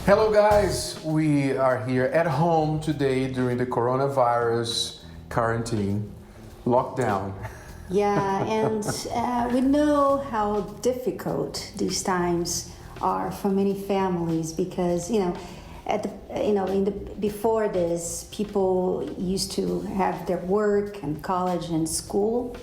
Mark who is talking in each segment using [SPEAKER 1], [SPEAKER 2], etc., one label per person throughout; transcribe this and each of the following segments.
[SPEAKER 1] Hello guys, we are here at home today during the coronavirus quarantine lockdown.
[SPEAKER 2] Yeah, and we know how difficult these times are for many families because before this, people used to have their work and college and school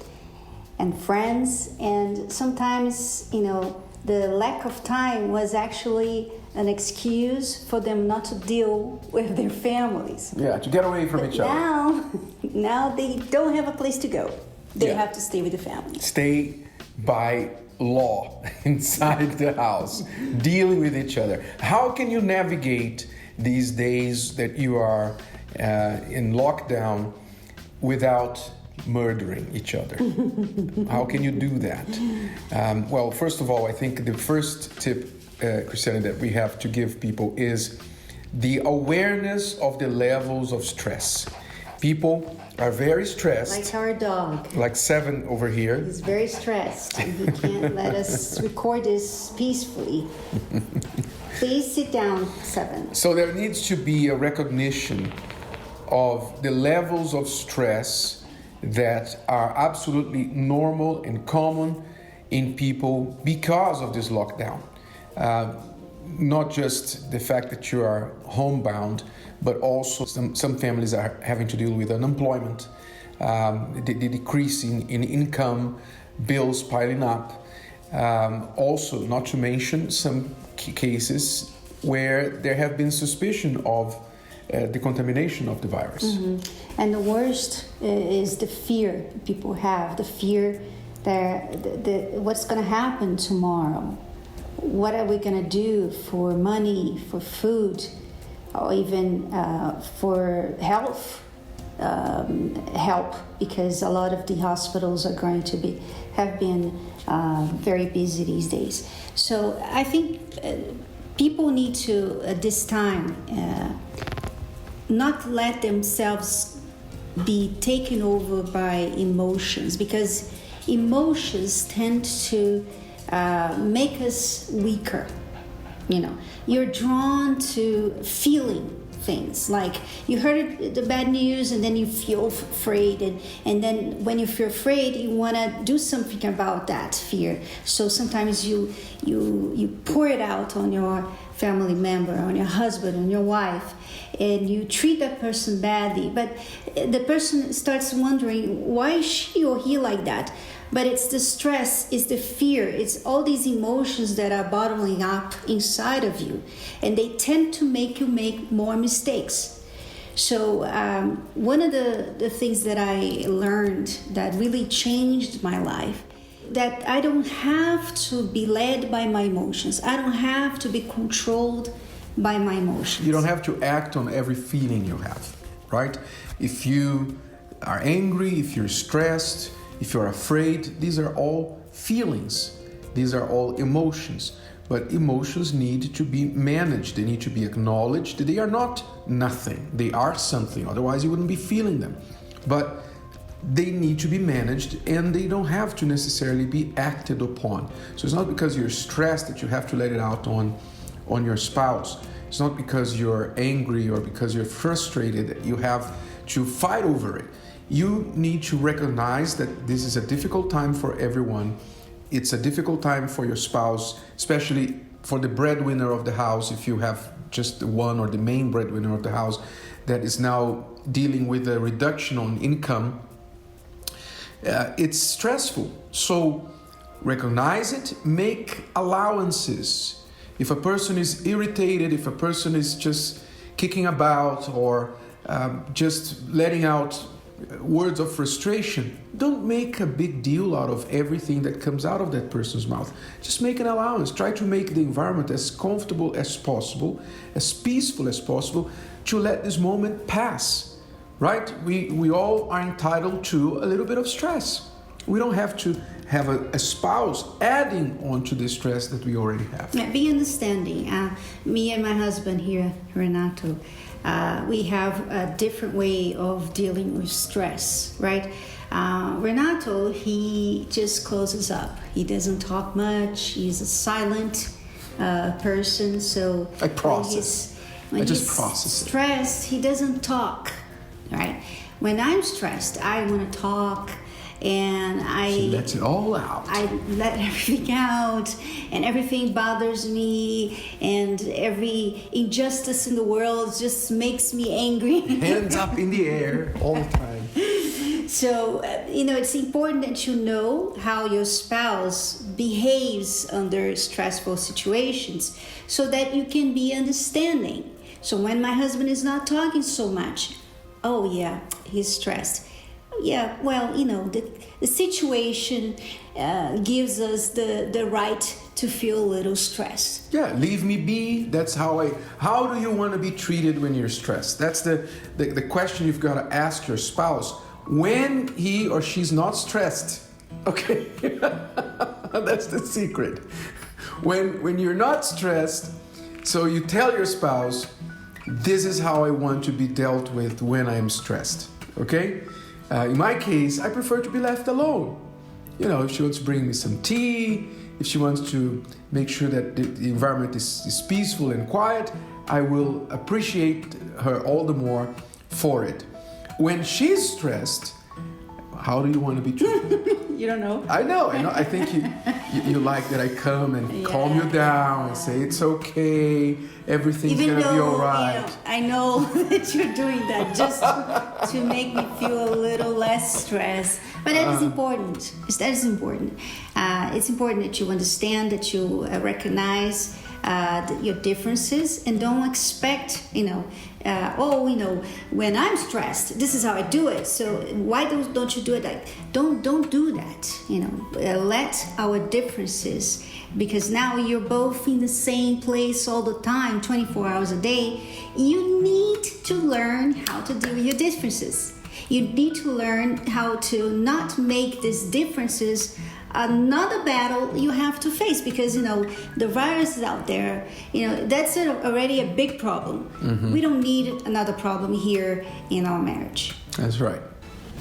[SPEAKER 2] and friends, and sometimes the lack of time was actually an excuse for them not to deal with their families.
[SPEAKER 1] Yeah, to get away from each other.
[SPEAKER 2] Now they don't have a place to go. They have to stay with the family.
[SPEAKER 1] Stay by law inside the house, dealing with each other. How can you navigate these days that you are in lockdown without murdering each other? How can you do that? Well, first of all, I think the first tip, Cristiane, that we have to give people is the awareness of the levels of stress. People are very stressed.
[SPEAKER 2] Like our dog.
[SPEAKER 1] Like Seven over here.
[SPEAKER 2] He's very stressed and he can't let us record this peacefully. Please sit down, Seven.
[SPEAKER 1] So there needs to be a recognition of the levels of stress that are absolutely normal and common in people because of this lockdown. Not just the fact that you are homebound, but also some families are having to deal with unemployment, the decrease in income, bills piling up. Also, not to mention some cases where there have been suspicion of the contamination of the virus.
[SPEAKER 2] Mm-hmm. And the worst is the fear people have, the fear that what's going to happen tomorrow. What are we going to do for money, for food, or even for health help? Because a lot of the hospitals are going to have been very busy these days. So I think people need to, at this time, not let themselves be taken over by emotions, because emotions tend to make us weaker. You're drawn to feeling things, like you heard the bad news and then you feel afraid, and then when you feel afraid you want to do something about that fear. So sometimes you pour it out on your family member, on your husband, on your wife, and you treat that person badly, but the person starts wondering, why is she or he like that? But it's the stress, it's the fear, it's all these emotions that are bottling up inside of you, and they tend to make you make more mistakes. So one of the things that I learned that really changed my life, that I don't have to be led by my emotions. I don't have to be controlled by my emotions.
[SPEAKER 1] You don't have to act on every feeling you have, right? If you are angry, if you're stressed, if you're afraid, these are all feelings. These are all emotions. But emotions need to be managed. They need to be acknowledged. They are not nothing. They are something. Otherwise, you wouldn't be feeling them. But they need to be managed, and they don't have to necessarily be acted upon. So it's not because you're stressed that you have to let it out on your spouse. It's not because you're angry or because you're frustrated that you have to fight over it. You need to recognize that this is a difficult time for everyone. It's a difficult time for your spouse, especially for the breadwinner of the house. If you have just one or the main breadwinner of the house that is now dealing with a reduction on income, it's stressful. So recognize it, make allowances. If a person is irritated, if a person is just kicking about or just letting out words of frustration, don't make a big deal out of everything that comes out of that person's mouth. Just make an allowance. Try to make the environment as comfortable as possible, as peaceful as possible, to let this moment pass, right? We all are entitled to a little bit of stress. We don't have to have a spouse adding on to the stress that we already have.
[SPEAKER 2] Yeah, be understanding. Me and my husband here, Renato, we have a different way of dealing with stress, right? Renato, he just closes up. He doesn't talk much. He's a silent person. So
[SPEAKER 1] I process.
[SPEAKER 2] when
[SPEAKER 1] just
[SPEAKER 2] he's
[SPEAKER 1] process it.
[SPEAKER 2] stressed, he doesn't talk, right? When I'm stressed, I want to talk, and
[SPEAKER 1] She lets it all out.
[SPEAKER 2] I let everything out, and everything bothers me, and every injustice in the world just makes me angry.
[SPEAKER 1] Hands up in the air all the time.
[SPEAKER 2] So, it's important that you know how your spouse behaves under stressful situations so that you can be understanding. So when my husband is not talking so much, oh yeah, he's stressed. Yeah, well, the situation gives us the right to feel a little stressed.
[SPEAKER 1] Yeah, leave me be. That's how do you want to be treated when you're stressed? That's the question you've got to ask your spouse when he or she's not stressed. Okay, that's the secret. When you're not stressed, so you tell your spouse, this is how I want to be dealt with when I'm stressed. Okay? In my case, I prefer to be left alone. If she wants to bring me some tea, if she wants to make sure that the environment is peaceful and quiet, I will appreciate her all the more for it. When she's stressed, how do you want to be treated?
[SPEAKER 2] You don't know?
[SPEAKER 1] I know. I think you like that I come and calm you down and say it's okay, everything's going to be all right.
[SPEAKER 2] I know that you're doing that just to make me feel a little less stressed. But that is important. That is important. It's important that you understand, that you recognize your differences, and don't expect, when I'm stressed, this is how I do it. So why don't you do it like? Don't do that. Let our differences, because now you're both in the same place all the time, 24 hours a day. You need to learn how to deal with your differences. You need to learn how to not make these differences another battle you have to face, because the virus is out there. That's already a big problem. Mm-hmm. We don't need another problem here in our marriage.
[SPEAKER 1] That's right.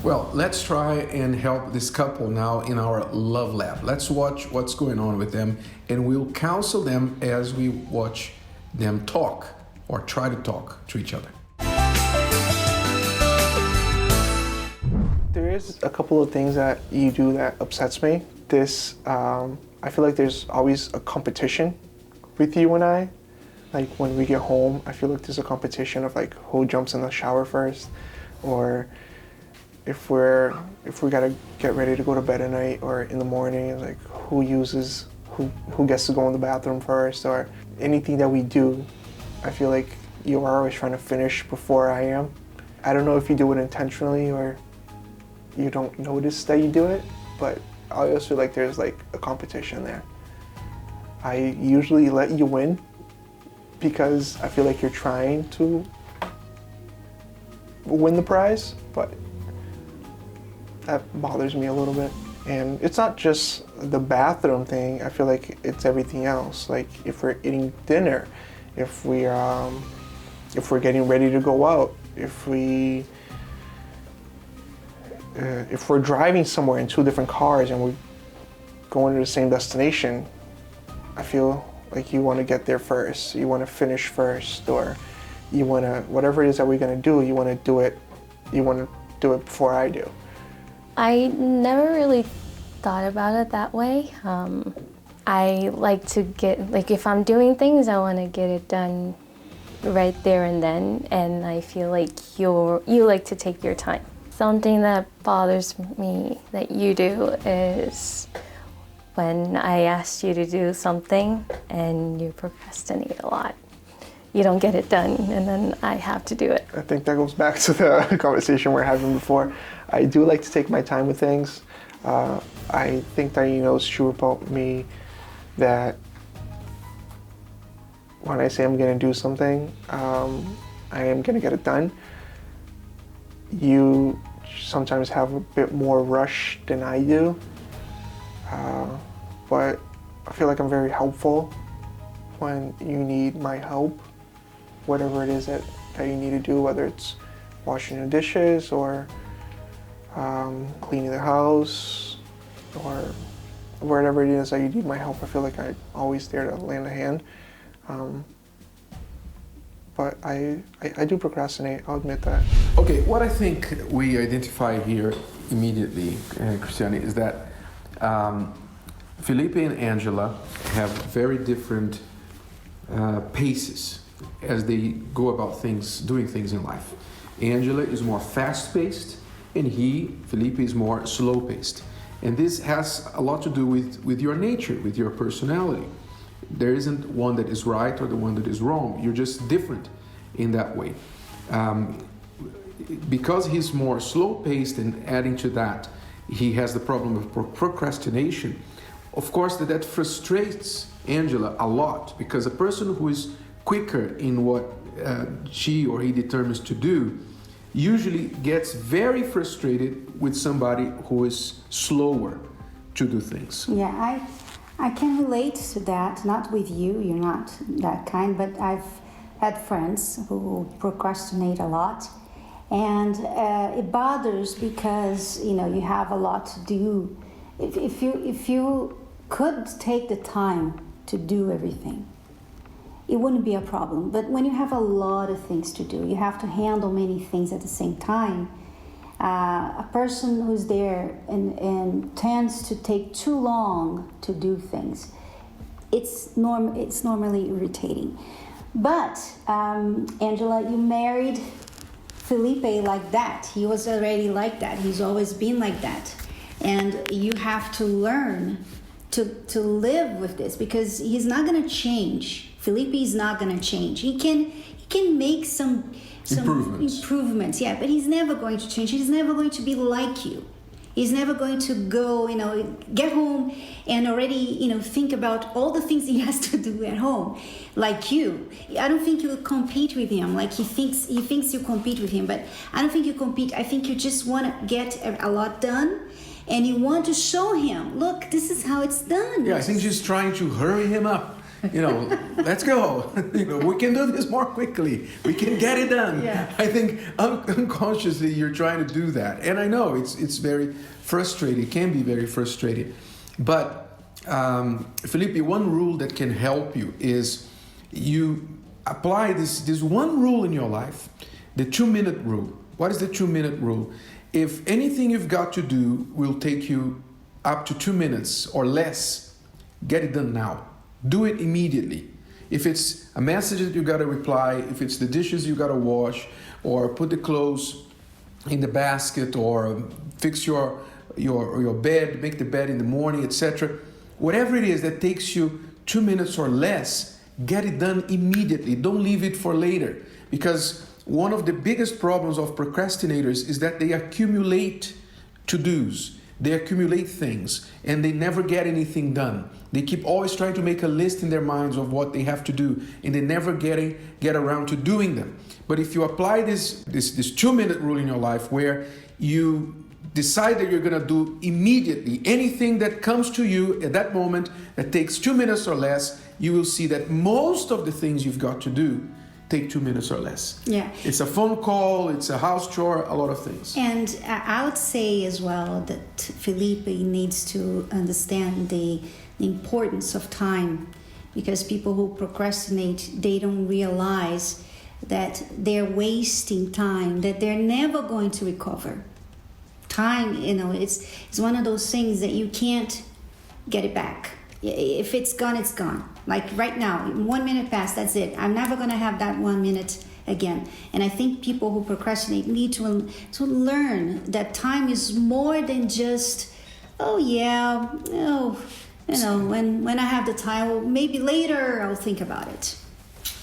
[SPEAKER 1] Well, let's try and help this couple now in our love lab. Let's watch what's going on with them, and we'll counsel them as we watch them talk or try to talk to each other.
[SPEAKER 3] There is a couple of things that you do that upsets me. I feel like there's always a competition with you and I. Like when we get home, I feel like there's a competition of like who jumps in the shower first, or if we gotta get ready to go to bed at night or in the morning, it's like who gets to go in the bathroom first, or anything that we do. I feel like you are always trying to finish before I am. I don't know if you do it intentionally or you don't notice that you do it, but I always feel like there's like a competition there. I usually let you win because I feel like you're trying to win the prize, but that bothers me a little bit. And it's not just the bathroom thing, I feel like it's everything else. Like if we're eating dinner, if we're getting ready to go out, if we're driving somewhere in two different cars and we're going to the same destination, I feel like you want to get there first, you want to finish first, or you want to, whatever it is that we're going to do, you want to do it before I do.
[SPEAKER 4] I never really thought about it that way. I like to if I'm doing things, I want to get it done right there and then, and I feel like you like to take your time. Something that bothers me that you do is when I ask you to do something and you procrastinate a lot. You don't get it done, and then I have to do it.
[SPEAKER 3] I think that goes back to the conversation we were having before. I do like to take my time with things. I think that it's true about me that when I say I'm going to do something, I am going to get it done. You sometimes have a bit more rush than I do, but I feel like I'm very helpful when you need my help, whatever it is that you need to do, whether it's washing the dishes or cleaning the house or wherever it is that you need my help, I feel like I'm always there to lend a hand. But I do procrastinate, I'll admit that.
[SPEAKER 1] Okay, what I think we identify here immediately, Cristiane, is that Felipe and Angela have very different paces as they go about things, doing things in life. Angela is more fast-paced, and Felipe, is more slow-paced. And this has a lot to do with your nature, with your personality. There isn't one that is right or the one that is wrong. You're just different in that way. Because he's more slow-paced, and adding to that, he has the problem of procrastination. Of course, that frustrates Angela a lot, because a person who is quicker in what she or he determines to do usually gets very frustrated with somebody who is slower to do things.
[SPEAKER 2] Yeah, I can relate to that, not with you, you're not that kind, but I've had friends who procrastinate a lot, and it bothers because, you know, you have a lot to do. If you could take the time to do everything, it wouldn't be a problem. But when you have a lot of things to do, you have to handle many things at the same time. A person who's there and tends to take too long to do things, it's normally irritating. But Angela, you married Felipe like that. He was already like that. He's always been like that, and you have to learn to live with this, because he's not going to change. Felipe is not going to change. He can make some improvements, yeah, but he's never going to change. He's never going to be like you. He's never going to go, get home and already, think about all the things he has to do at home, like you. I don't think you compete with him. Like he thinks you compete with him, but I don't think you compete. I think you just want to get a lot done, and you want to show him, look, this is how it's done.
[SPEAKER 1] Yeah, I think she's trying to hurry him up. Let's go. We can do this more quickly. We can get it done.
[SPEAKER 2] Yeah.
[SPEAKER 1] I think unconsciously you're trying to do that, and I know it's very frustrating. It can be very frustrating. But Felipe, one rule that can help you is you apply this one rule in your life, the 2-minute rule. What is the 2-minute rule? If anything you've got to do will take you up to 2 minutes or less, get it done now. Do it immediately. If it's a message that you got to reply, if it's the dishes you got to wash, or put the clothes in the basket, or fix your bed, make the bed in the morning, etc. Whatever it is that takes you 2 minutes or less, get it done immediately. Don't leave it for later. Because one of the biggest problems of procrastinators is that they accumulate to-dos. They accumulate things and they never get anything done. They keep always trying to make a list in their minds of what they have to do, and they never get around to doing them. But if you apply this 2-minute rule in your life, where you decide that you're going to do immediately anything that comes to you at that moment that takes 2 minutes or less, you will see that most of the things you've got to do take 2 minutes or less.
[SPEAKER 2] Yeah.
[SPEAKER 1] It's a phone call, it's a house chore, a lot of things.
[SPEAKER 2] And I would say as well that Felipe needs to understand the importance of time, because people who procrastinate, they don't realize that they're wasting time, that they're never going to recover. Time, it's one of those things that you can't get it back. If it's gone, it's gone. Like right now, 1 minute passed, that's it. I'm never going to have that 1 minute again. And I think people who procrastinate need to learn that time is more than just, when I have the time, well, maybe later I'll think about it.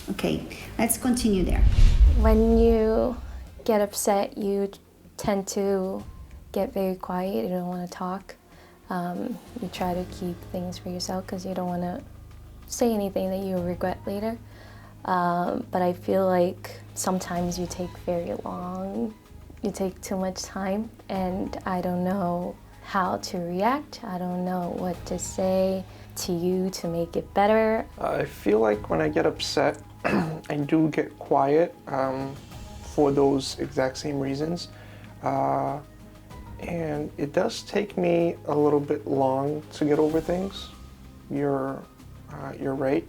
[SPEAKER 2] Okay, let's continue there.
[SPEAKER 4] When you get upset, you tend to get very quiet. You don't want to talk. You try to keep things for yourself because you don't want to say anything that you regret later. But I feel like sometimes you take very long. You take too much time, and I don't know how to react. I don't know what to say to you to make it better.
[SPEAKER 3] I feel like when I get upset, I do get quiet for those exact same reasons. And it does take me a little bit long to get over things. You're right.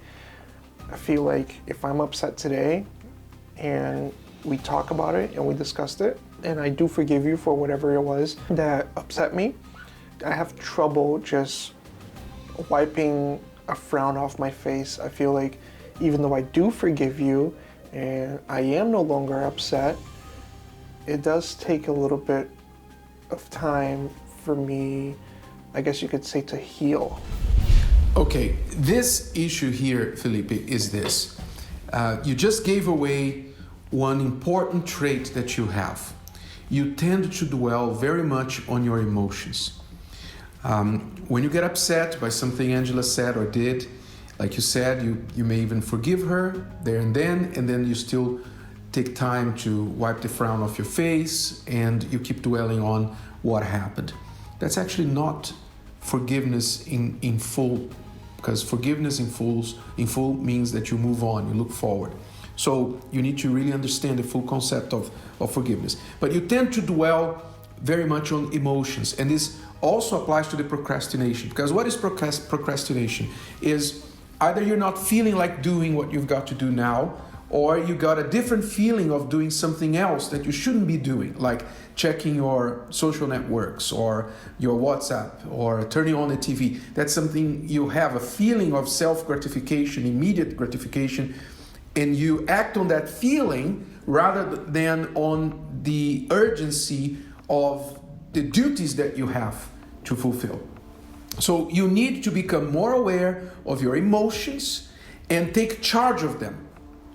[SPEAKER 3] I feel like if I'm upset today and we talk about it and we discussed it, and I do forgive you for whatever it was that upset me, I have trouble just wiping a frown off my face. I feel like even though I do forgive you and I am no longer upset, it does take a little bit of time for me, I guess you could say, to heal.
[SPEAKER 1] Okay, this issue here, Felipe, is this. You just gave away one important trait that you have. You tend to dwell very much on your emotions. When you get upset by something Angela said or did, like you said, you may even forgive her there and then you still take time to wipe the frown off your face and you keep dwelling on what happened. That's actually not forgiveness in full, because forgiveness in full means that you move on, you look forward. So you need to really understand the full concept of forgiveness. But you tend to dwell very much on emotions, and this also applies to the procrastination. Because what is procrastination? Is either you're not feeling like doing what you've got to do now, or you got a different feeling of doing something else that you shouldn't be doing, like checking your social networks or your WhatsApp or turning on the TV. That's something you have a feeling of self-gratification, immediate gratification, and you act on that feeling rather than on the urgency of the duties that you have to fulfill. So you need to become more aware of your emotions and take charge of them.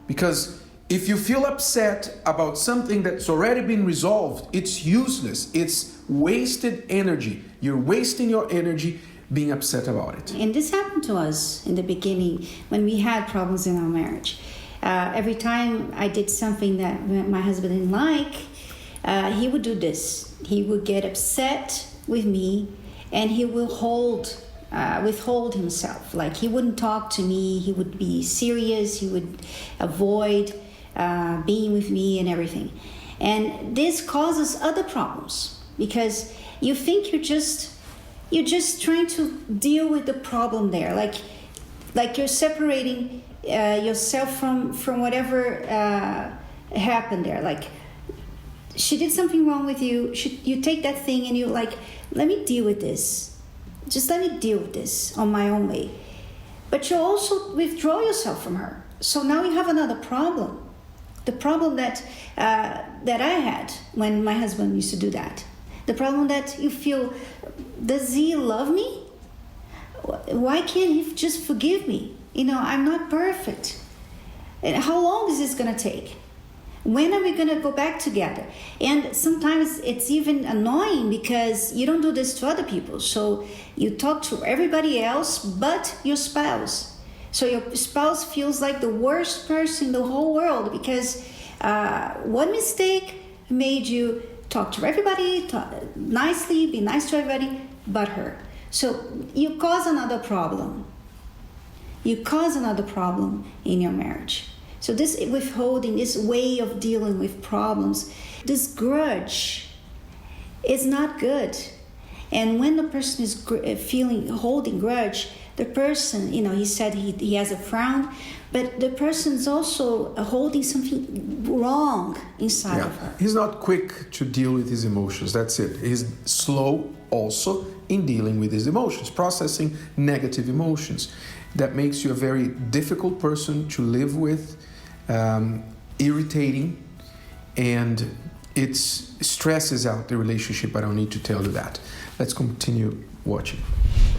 [SPEAKER 1] Because if you feel upset about something that's already been resolved, it's useless. It's wasted energy. You're wasting your energy being upset about it.
[SPEAKER 2] And this happened to us in the beginning when we had problems in our marriage. Every time I did something that my husband didn't like, he would do this. He would get upset with me and he will withhold himself. Like he wouldn't talk to me, he would be serious, he would avoid being with me and everything. And this causes other problems because you think you're just trying to deal with the problem there, like you're separating yourself from whatever happened there. Like she did something wrong with you, you take that thing and you're like, let me deal with this. Just let me deal with this on my own way. But you also withdraw yourself from her. So now you have another problem. The problem that I had when my husband used to do that. The problem that you feel, does he love me? Why can't he just forgive me? I'm not perfect. And how long is this going to take? When are we going to go back together? And sometimes it's even annoying because you don't do this to other people. So you talk to everybody else but your spouse. So your spouse feels like the worst person in the whole world because one mistake made you talk to everybody nicely, be nice to everybody but her. So you cause another problem. You cause another problem in your marriage. So this withholding, this way of dealing with problems, this grudge is not good. And when the person is holding grudge, the person, he said he has a frown, but the person's also holding something wrong inside of her.
[SPEAKER 1] He's not quick to deal with his emotions. That's it. He's slow also in dealing with his emotions, processing negative emotions. That makes you a very difficult person to live with, irritating, and it stresses out the relationship. I don't need to tell you that. Let's continue watching.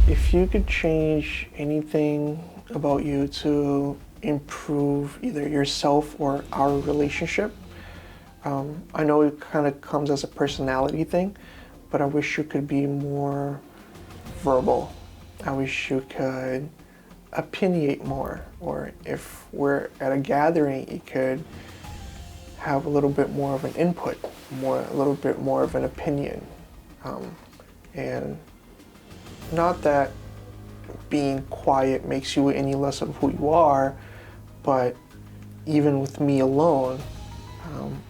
[SPEAKER 3] If you could change anything about you to improve either yourself or our relationship, I know it kind of comes as a personality thing, but I wish you could be more verbal. I wish you could opinionate more, or if we're at a gathering, you could have a little bit more of an input, a little bit more of an opinion. And not that being quiet makes you any less of who you are, but even with me alone,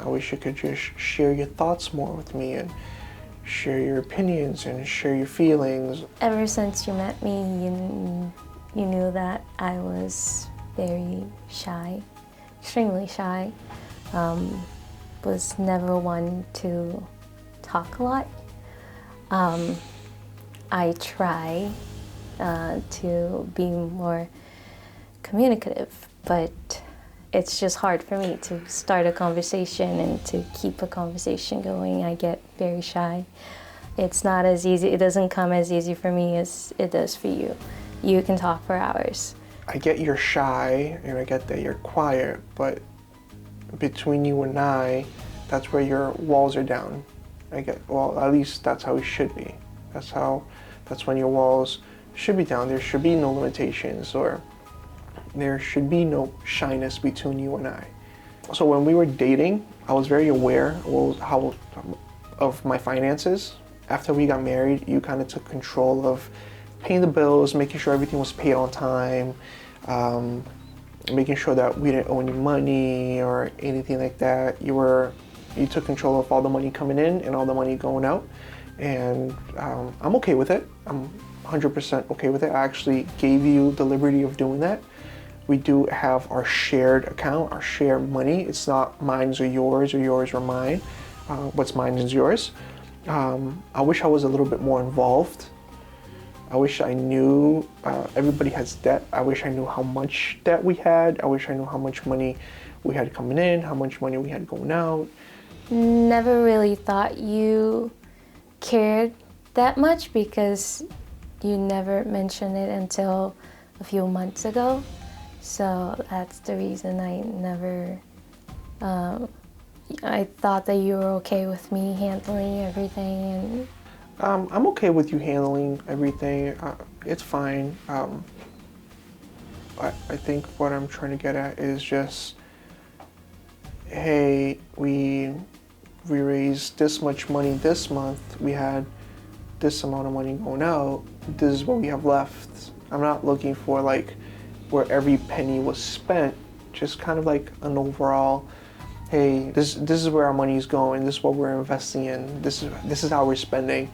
[SPEAKER 3] I wish you could just share your thoughts more with me and share your opinions and share your feelings.
[SPEAKER 4] Ever since you met me, you knew that I was very shy, extremely shy. Was never one to talk a lot. I try to be more communicative, but it's just hard for me to start a conversation and to keep a conversation going. I get very shy. It's not as easy, it doesn't come as easy for me as it does for you. You can talk for hours.
[SPEAKER 3] I get you're shy and I get that you're quiet, but between you and I, that's where your walls are down. Well, at least that's how it should be. That's when your walls should be down. There should be no limitations, or there should be no shyness between you and I. So when we were dating, I was very aware of my finances. After we got married, you kind of took control of paying the bills, making sure everything was paid on time, making sure that we didn't owe any money or anything like that. You took control of all the money coming in and all the money going out, and I'm okay with it. I'm 100% okay with it. I actually gave you the liberty of doing that. We do have our shared account, our shared money. It's not mine or yours or mine. What's mine is yours. I wish I was a little bit more involved. I wish I knew everybody has debt. I wish I knew how much debt we had. I wish I knew how much money we had coming in, how much money we had going out.
[SPEAKER 4] Never really thought you cared that much because you never mentioned it until a few months ago. So that's the reason I never, I thought that you were okay with me handling everything. And
[SPEAKER 3] I'm okay with you handling everything. It's fine. I think what I'm trying to get at is just, hey, we raised this much money this month. We had this amount of money going out. This is what we have left. I'm not looking for like where every penny was spent. Just kind of like an overall, hey, this is where our money is going. This is what we're investing in. This is how we're spending.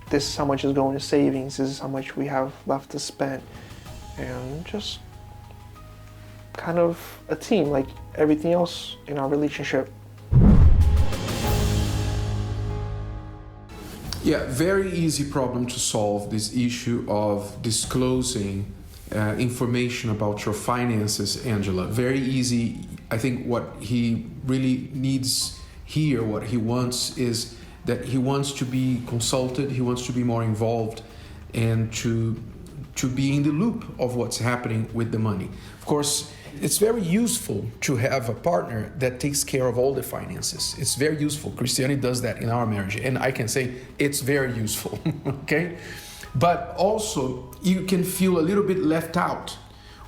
[SPEAKER 3] This is how much is going to savings. This is how much we have left to spend, and just kind of a team like everything else in our relationship.
[SPEAKER 1] Yeah, very easy problem to solve, this issue of disclosing information about your finances, Angela. Very easy. I think what he really needs here, what he wants is that he wants to be consulted, he wants to be more involved, and to be in the loop of what's happening with the money. Of course, it's very useful to have a partner that takes care of all the finances. It's very useful. Cristiane does that in our marriage, and I can say it's very useful, okay? But also, you can feel a little bit left out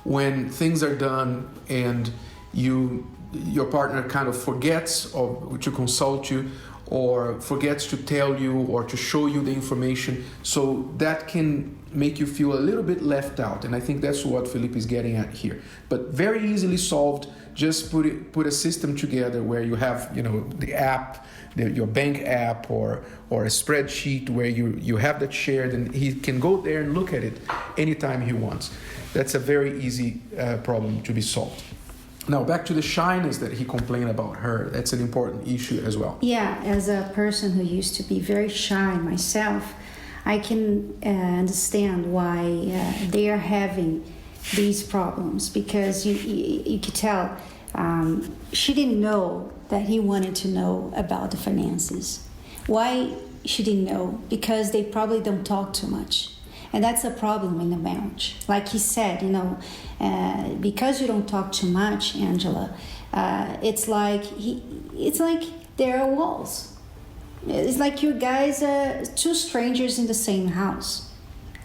[SPEAKER 1] when things are done and your partner kind of forgets to consult you, or forgets to tell you or to show you the information. So that can make you feel a little bit left out. And I think that's what Felipe is getting at here. But very easily solved. Just put a system together where you have, the app, your bank app or a spreadsheet where you have that shared, and he can go there and look at it anytime he wants. That's a very easy problem to be solved. Now, back to the shyness that he complained about her. That's an important issue as well.
[SPEAKER 2] Yeah, as a person who used to be very shy myself, I can understand why they are having these problems, because you could tell she didn't know that he wanted to know about the finances. Why she didn't know? Because they probably don't talk too much. And that's a problem in the marriage. Like he said, because you don't talk too much, Angela, it's like there are walls. It's like you guys are two strangers in the same house,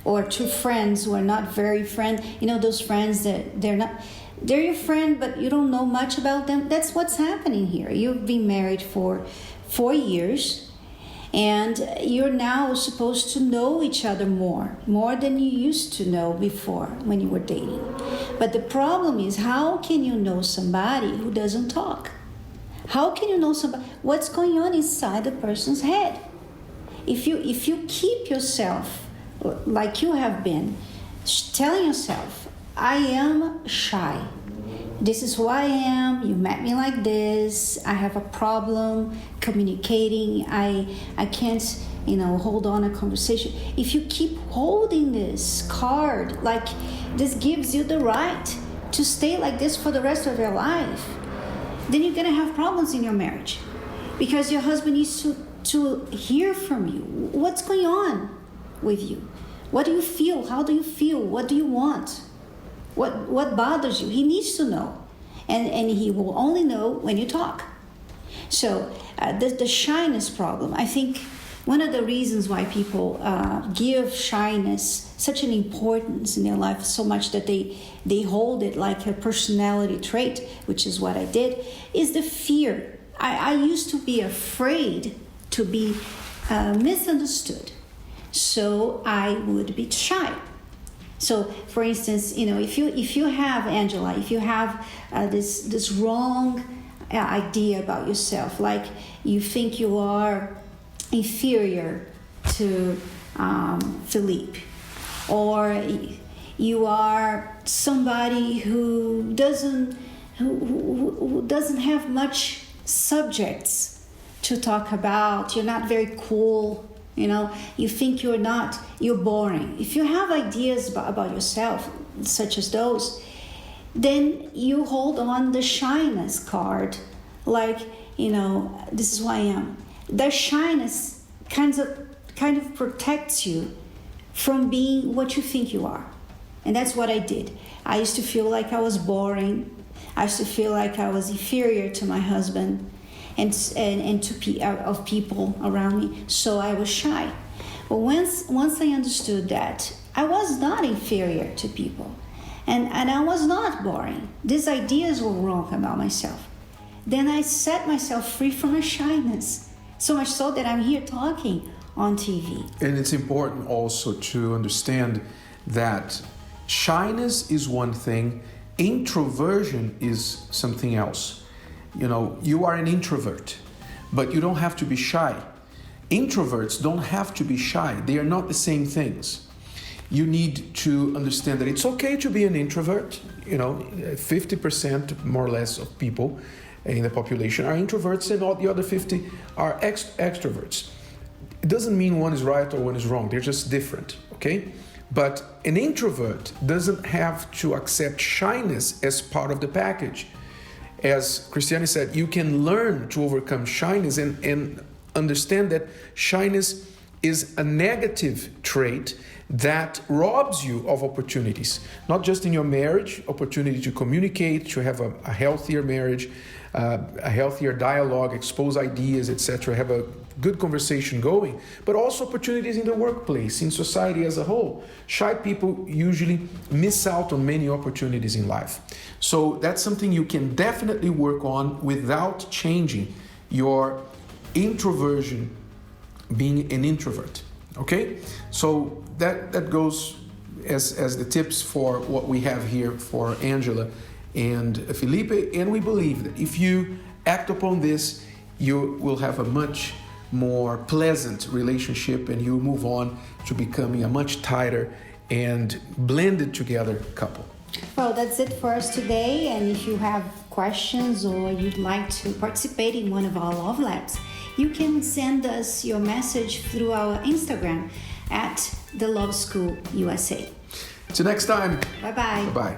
[SPEAKER 2] or two friends who are not very friends. Those friends that they're your friend, but you don't know much about them. That's what's happening here. You've been married for 4 years. And you're now supposed to know each other more than you used to know before when you were dating. But the problem is, how can you know somebody who doesn't talk? How can you know somebody? What's going on inside the person's head? If you keep yourself like you have been, telling yourself, I am shy. This is who I am. You met me like this. I have a problem communicating. I can't, hold on a conversation. If you keep holding this card, like this gives you the right to stay like this for the rest of your life, then you're gonna have problems in your marriage, because your husband needs to hear from you. What's going on with you? What do you feel? How do you feel? What do you want? What bothers you? He needs to know, and he will only know when you talk. So the shyness problem, I think one of the reasons why people give shyness such an importance in their life, so much that they hold it like a personality trait, which is what I did, is the fear. I used to be afraid to be misunderstood, so I would be shy. So, for instance, if you have, Angela, if you have this wrong idea about yourself, like you think you are inferior to Philippe, or you are somebody who doesn't have much subjects to talk about, you're not very cool. You think you're boring. If you have ideas about yourself, such as those, then you hold on the shyness card, like, this is who I am. The shyness kind of protects you from being what you think you are. And that's what I did. I used to feel like I was boring. I used to feel like I was inferior to my husband and to people around me, so I was shy. But once I understood that I was not inferior to people, and I was not boring, these ideas were wrong about myself, then I set myself free from my shyness, so much so that I'm here talking on TV.
[SPEAKER 1] And it's important also to understand that shyness is one thing, introversion is something else. You are an introvert, but you don't have to be shy. Introverts don't have to be shy. They are not the same things. You need to understand that it's okay to be an introvert. 50% more or less of people in the population are introverts, and all the other 50 are extroverts. It doesn't mean one is right or one is wrong. They're just different, okay? But an introvert doesn't have to accept shyness as part of the package. As Cristiane said, you can learn to overcome shyness and understand that shyness is a negative trait that robs you of opportunities, not just in your marriage, opportunity to communicate, to have a healthier marriage, a healthier dialogue, expose ideas, etc., have a good conversation going, but also opportunities in the workplace, in society as a whole. Shy people usually miss out on many opportunities in life. So that's something you can definitely work on without changing your introversion, being an introvert. Okay? So that goes as the tips for what we have here for Angela and Felipe, and we believe that if you act upon this, you will have a much more pleasant relationship, and you move on to becoming a much tighter and blended together couple.
[SPEAKER 2] Well, that's it for us today, and if you have questions or you'd like to participate in one of our Love Labs, you can send us your message through our Instagram at The Love School USA.
[SPEAKER 1] Till next time.
[SPEAKER 2] Bye-bye.
[SPEAKER 1] Bye-bye.